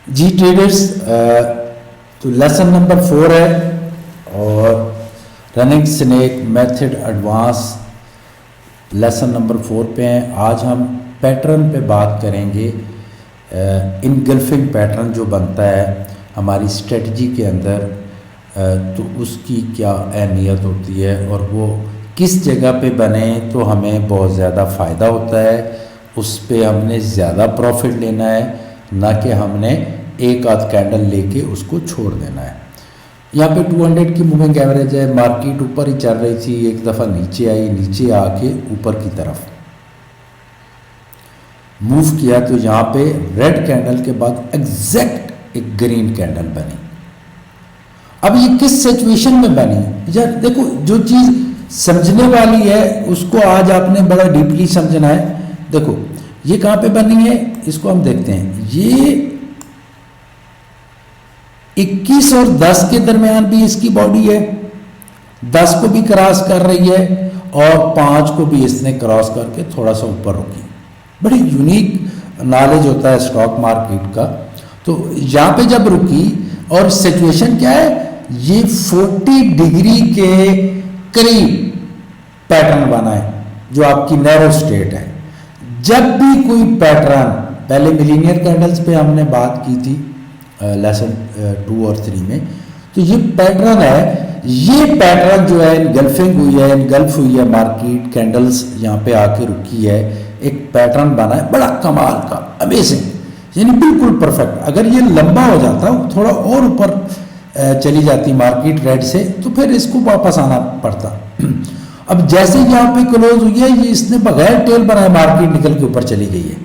जी traders, तो lesson number 4 है और running snake method advance lesson number 4 पे हैं। आज हम पैटर्न पे बात करेंगे। इनगल्फिंग पैटर्न जो बनता है हमारी स्ट्रेटजी के अंदर, तो उसकी क्या अहमियत होती है और वो किस जगह पे बने तो हमें बहुत ज़्यादा फ़ायदा होता है, उस पे हमने ज़्यादा प्रॉफिट लेना है, ना कि हमने एक आध कैंडल लेके उसको छोड़ देना है। यहाँ पे 200 की मूविंग एवरेज है। मार्केट ऊपर ही चल रही थी, एक दफ़ा नीचे आई, नीचे आके ऊपर की तरफ मूव किया तो यहाँ पे रेड कैंडल के बाद एग्जैक्ट एक ग्रीन कैंडल बनी। अब ये किस सिचुएशन में बनी यार, देखो जो चीज़ समझने वाली है उसको आज आपने बड़ा डीपली समझना है। देखो ये कहाँ पे बनी है, इसको हम देखते हैं। ये 21 और 10 के दरमियान भी इसकी बॉडी है, 10 को भी क्रॉस कर रही है और 5 को भी इसने क्रॉस करके थोड़ा सा ऊपर रुकी। बड़ी यूनिक नॉलेज होता है स्टॉक मार्केट का। तो यहाँ पे जब रुकी और सिचुएशन क्या है, ये 40 डिग्री के करीब पैटर्न बना है जो आपकी नैरो स्टेट है। जब भी कोई पैटर्न, पहले मिलीनियर कैंडल्स पे हमने बात की थी लेसन 2 और 3 में, तो ये पैटर्न है, ये पैटर्न जो है इनगल्फिंग हुई है, इनगल्फ हुई है मार्केट, कैंडल्स यहाँ पे आके रुकी है, एक पैटर्न बना है बड़ा कमाल का, अमेजिंग, यानी बिल्कुल परफेक्ट। अगर ये लंबा हो जाता, थोड़ा और ऊपर चली जाती मार्केट रेड से, तो फिर इसको वापस आना पड़ता। अब जैसे यहाँ पे क्लोज हुई है, ये इसने बगैर टेल बनाए मार्केट निकल के ऊपर चली गई है।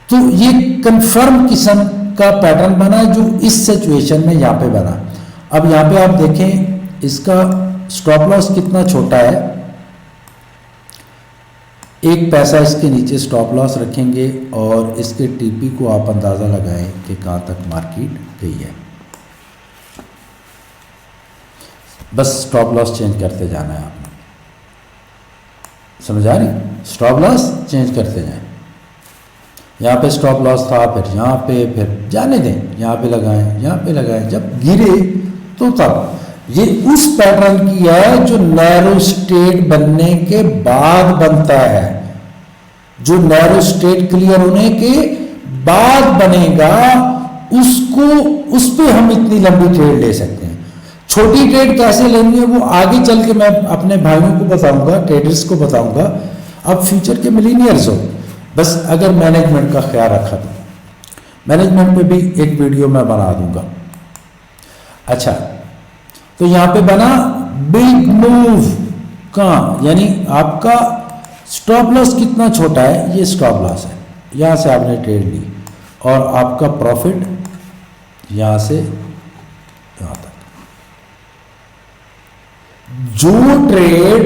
तो ये कंफर्म किस्म का पैटर्न बना जो इस सिचुएशन में यहाँ पे बना। अब यहाँ पे आप देखें इसका स्टॉप लॉस कितना छोटा है, 1 पैसा इसके नीचे स्टॉप लॉस रखेंगे और इसके टीपी को आप अंदाज़ा लगाएं कि कहाँ तक मार्केट गई है। बस स्टॉप लॉस चेंज करते जाना है आपने, समझ आ रही? स्टॉप लॉस चेंज करते जाएं। यहाँ पे स्टॉप लॉस था, फिर यहाँ पे, फिर जाने दें, यहाँ पे लगाएं, यहाँ पे लगाएं, जब गिरे तो तब। ये उस पैटर्न की है जो नैरो स्टेट बनने के बाद बनता है, जो नैरो स्टेट क्लियर होने के बाद बनेगा, उसको, उस पे हम इतनी लंबी ट्रेड ले सकते हैं। छोटी ट्रेड कैसे लेनी है वो आगे चल के मैं अपने भाइयों को बताऊंगा, ट्रेडर्स को बताऊंगा। अब फ्यूचर के मिलीनियर्स हो, बस अगर मैनेजमेंट का ख्याल रखा तो मैनेजमेंट पे भी एक वीडियो मैं बना दूंगा। अच्छा, तो यहाँ पे बना बिग मूव कहाँ, यानी आपका स्टॉप लॉस कितना छोटा है, ये स्टॉप लॉस है, यहाँ से आपने ट्रेड ली और आपका प्रॉफिट यहाँ से यहाँ तक। जो ट्रेड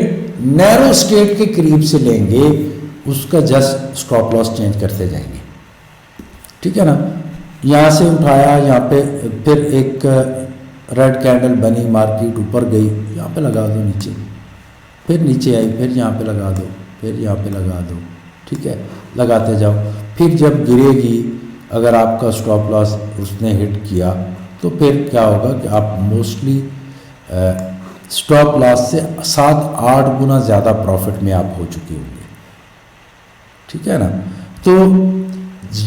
नैरो स्टेट के करीब से लेंगे उसका जस्ट स्टॉप लॉस चेंज करते जाएंगे, ठीक है ना। यहाँ से उठाया, यहाँ पे फिर एक रेड कैंडल बनी, मार्केट ऊपर गई, यहाँ पे लगा दो नीचे, फिर नीचे आई, फिर यहाँ पे लगा दो, फिर यहाँ पे लगा दो, ठीक है, लगाते जाओ। फिर जब गिरेगी, अगर आपका स्टॉप लॉस उसने हिट किया तो फिर क्या होगा कि आप मोस्टली स्टॉप लॉस से 7-8 गुना ज़्यादा प्रॉफिट में आप हो चुके होंगे, ठीक है ना। तो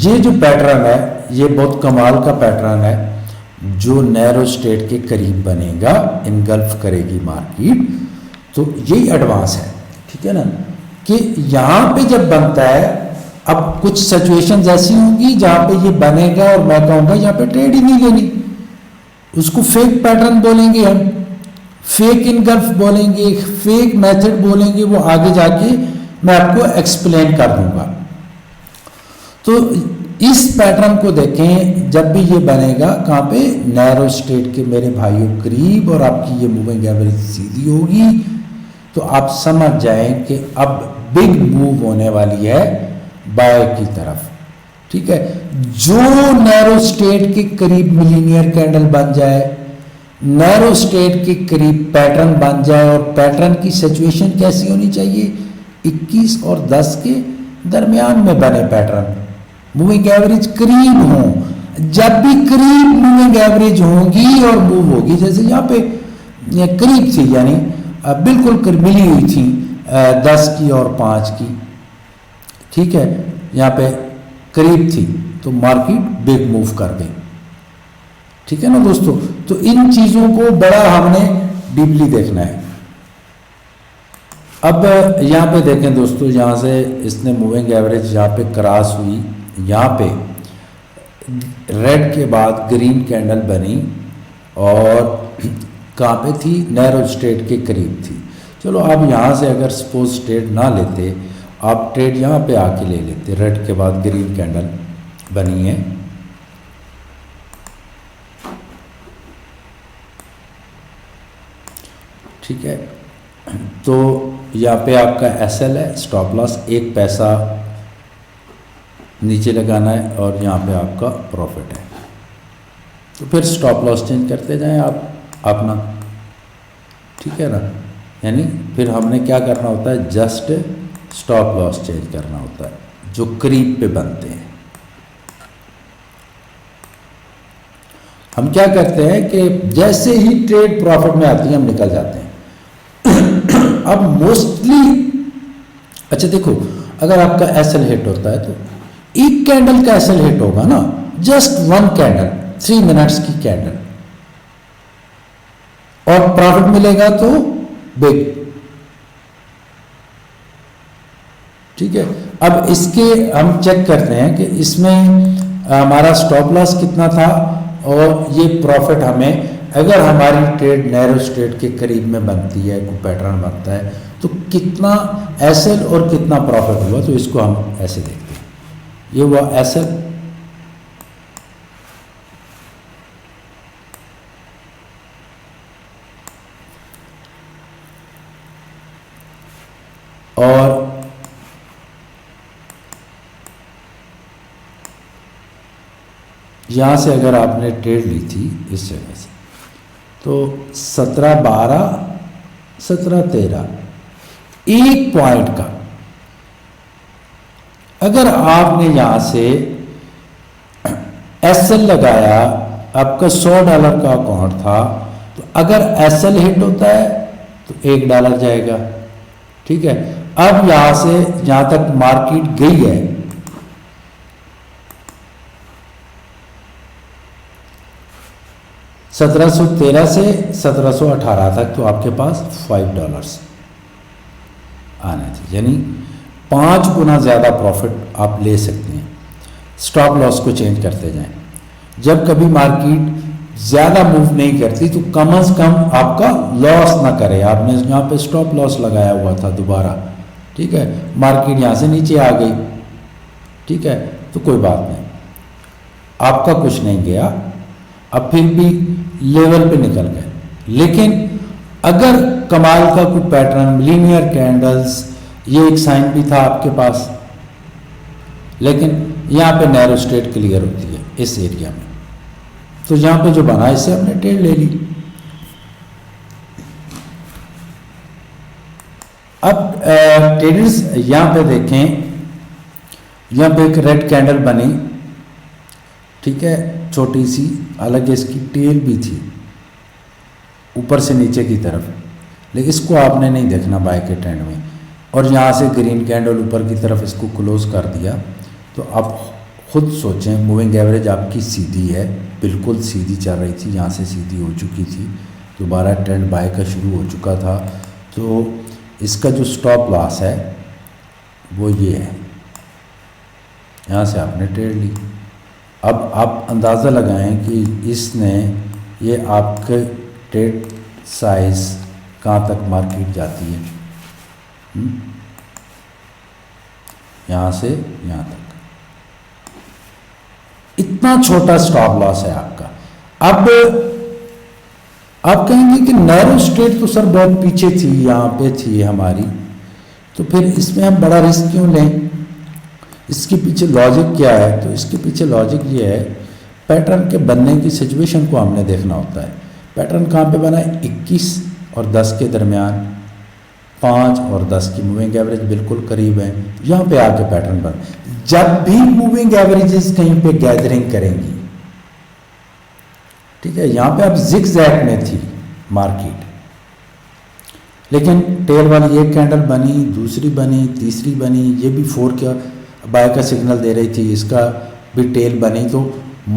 ये जो पैटर्न है ये बहुत कमाल का पैटर्न है जो नैरो स्टेट के करीब बनेगा, इनगल्फ करेगी मार्केट। तो यही एडवांस है, ठीक है ना, कि यहाँ पे जब बनता है, अब कुछ सिचुएशंस ऐसी होंगी जहाँ पे ये बनेगा और मैं कहूँगा यहाँ पे ट्रेड ही नहीं लेनी, उसको फेक पैटर्न बोलेंगे हम, फेक इनगल्फ बोलेंगे, फेक मेथड बोलेंगे, वो आगे जाके मैं आपको एक्सप्लेन कर दूंगा। तो इस पैटर्न को देखें, जब भी ये बनेगा कहाँ पे, नैरो स्टेट के मेरे भाइयों करीब, और आपकी ये मूविंग एवरेज सीधी होगी, तो आप समझ जाएं कि अब बिग मूव होने वाली है बाय की तरफ, ठीक है। जो नैरो स्टेट के करीब मिलीनियर कैंडल बन जाए, नैरो स्टेट के करीब पैटर्न बन जाए, और पैटर्न की सिचुएशन कैसी होनी चाहिए, 21 और 10 के दरमियान में बने पैटर्न, मूविंग एवरेज करीब हो, जब भी करीब मूविंग एवरेज होगी और मूव होगी, जैसे यहाँ पे ये करीब थी, यानी बिल्कुल मिली हुई थी 10 की और 5 की, ठीक है, यहाँ पे करीब थी तो मार्केट बिग मूव कर गई, ठीक है ना दोस्तों। तो इन चीज़ों को बड़ा हमने डीपली देखना है। अब यहाँ पे देखें दोस्तों, यहाँ से इसने मूविंग एवरेज यहाँ पे क्रॉस हुई, यहाँ पे रेड के बाद ग्रीन कैंडल बनी और कहाँ पे थी, नैरो स्ट्रेट के करीब थी। चलो अब यहाँ से अगर सपोज ट्रेड ना लेते, आप ट्रेड यहाँ पे आके ले लेते, रेड के बाद ग्रीन कैंडल बनी है, ठीक है। तो यहाँ पे आपका एसएल है, स्टॉप लॉस 1 पैसा नीचे लगाना है और यहाँ पे आपका प्रॉफिट है। तो फिर स्टॉप लॉस चेंज करते जाएं आप अपना, ठीक है ना। यानी फिर हमने क्या करना होता है, जस्ट स्टॉप लॉस चेंज करना होता है जो करीब पे बनते हैं। हम क्या करते हैं कि जैसे ही ट्रेड प्रॉफिट में आती है हम निकल जाते हैं। अब मोस्टली अच्छा देखो, अगर आपका एसएल हिट होता है तो एक कैंडल का एसएल हिट होगा ना, जस्ट 1 कैंडल 3 मिनट्स की कैंडल, और प्रॉफिट मिलेगा तो बिग, ठीक है। अब इसके हम चेक करते हैं कि इसमें हमारा स्टॉप लॉस कितना था और ये प्रॉफिट हमें, अगर हमारी ट्रेड नैरो स्ट्रेट के करीब में बनती है, कोई पैटर्न बनता है तो कितना एसएल और कितना प्रॉफिट हुआ, तो इसको हम ऐसे देखते हैं। ये हुआ एसएल, और यहाँ से अगर आपने ट्रेड ली थी इस जगह से, तो 17-12 17-13 1 पॉइंट का, अगर आपने यहाँ से एसएल लगाया, आपका $100 का अकाउंट था, तो अगर एसएल हिट होता है तो $1 जाएगा, ठीक है। अब यहाँ से जहाँ तक मार्केट गई है, 1713 से 1718 तक, तो आपके पास $5 आने थे, यानी 5 गुना ज़्यादा प्रॉफिट आप ले सकते हैं। स्टॉप लॉस को चेंज करते जाएं। जब कभी मार्केट ज़्यादा मूव नहीं करती तो कम से कम आपका लॉस ना करे। आपने यहाँ पे स्टॉप लॉस लगाया हुआ था दोबारा, ठीक है, मार्केट यहाँ से नीचे आ गई, ठीक है, तो कोई बात नहीं, आपका कुछ नहीं गया, अब फिर भी लेवल पे निकल गए। लेकिन अगर कमाल का कोई पैटर्न, लीनियर कैंडल्स, ये एक साइन भी था आपके पास, लेकिन यहाँ पे नैरो स्ट्रेट क्लियर होती है इस एरिया में, तो यहाँ पे जो बना इससे हमने ट्रेड ले ली। अब ट्रेडर्स यहाँ पे देखें, यहाँ पे एक रेड कैंडल बनी, ठीक है, छोटी सी, हालांकि इसकी टेल भी थी ऊपर से नीचे की तरफ, लेकिन इसको आपने नहीं देखना बाय के ट्रेंड में। और यहाँ से ग्रीन कैंडल ऊपर की तरफ इसको क्लोज कर दिया, तो आप खुद सोचें, मूविंग एवरेज आपकी सीधी है, बिल्कुल सीधी चल रही थी, यहाँ से सीधी हो चुकी थी, दोबारा ट्रेंड बाय का शुरू हो चुका था, तो इसका जो स्टॉप लॉस है वो ये है, यहाँ से आपने ट्रेड ली। अब आप अंदाज़ा लगाएं कि इसने ये आपके ट्रेड साइज कहाँ तक मार्केट जाती है, यहाँ से यहाँ तक, इतना छोटा स्टॉप लॉस है आपका। अब आप कहेंगे कि नैरो स्ट्रेट तो सर बहुत पीछे थी, यहाँ पे थी हमारी, तो फिर इसमें हम बड़ा रिस्क क्यों लें? इसके पीछे लॉजिक क्या है? तो इसके पीछे लॉजिक ये है, पैटर्न के बनने की सिचुएशन को हमने देखना होता है। पैटर्न कहाँ पे बना है? 21 और 10 के दरमियान, 5 और 10 की मूविंग एवरेज बिल्कुल करीब है, यहाँ पे आके पैटर्न बन। जब भी मूविंग एवरेजेस कहीं पे गैदरिंग करेंगी, ठीक है, यहाँ पे अब जिग-जैग में थी मार्केट, लेकिन टेल वाली एक कैंडल बनी, दूसरी बनी, तीसरी बनी, ये भी 4 का बाय का सिग्नल दे रही थी, इसका भी टेल बनी, तो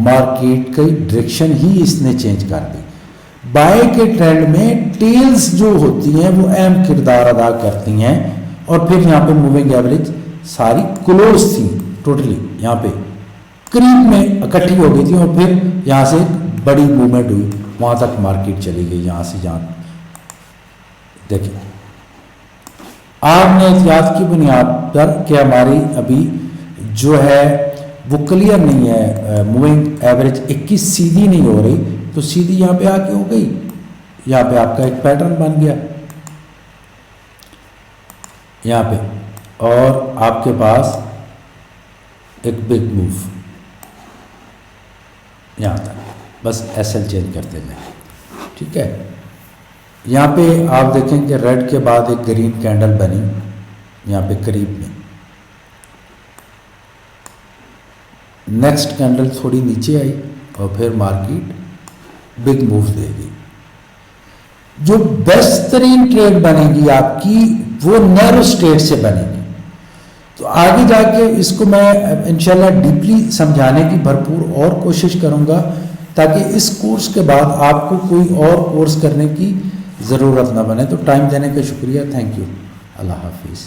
मार्केट की डायरेक्शन ही इसने चेंज कर दी। बाय के ट्रेंड में टेल्स जो होती हैं वो अहम किरदार अदा करती हैं, और फिर यहाँ पे मूविंग एवरेज सारी क्लोज थी टोटली, यहाँ पे करीब में इकट्ठी हो गई थी, और फिर यहाँ से बड़ी मूवमेंट हुई, वहाँ तक मार्केट चली गई, यहाँ से जहाँ देखिए। आपने एहतियात की बुनियाद पर कि हमारी अभी जो है वो क्लियर नहीं है, मूविंग एवरेज 21 सीधी नहीं हो रही, तो सीधी यहाँ पे आके हो गई, यहाँ पे आपका एक पैटर्न बन गया यहाँ पे, और आपके पास एक बिग मूव यहाँ तक, बस एसएल चेंज करते जाए, ठीक है। यहाँ पे आप देखें कि रेड के बाद एक ग्रीन कैंडल बनी यहाँ पे करीब में, नेक्स्ट कैंडल थोड़ी नीचे आई, और फिर मार्केट बिग मूव देगी। जो बेस्ट तरीन ट्रेड बनेगी आपकी वो नैरो स्टेट से बनेगी। तो आगे जाके इसको मैं इंशाल्लाह डीपली समझाने की भरपूर और कोशिश करूँगा, ताकि इस कोर्स के बाद आपको कोई और कोर्स करने की ज़रूरत ना बने। तो टाइम देने का शुक्रिया, थैंक यू, अल्लाह हाफिज़।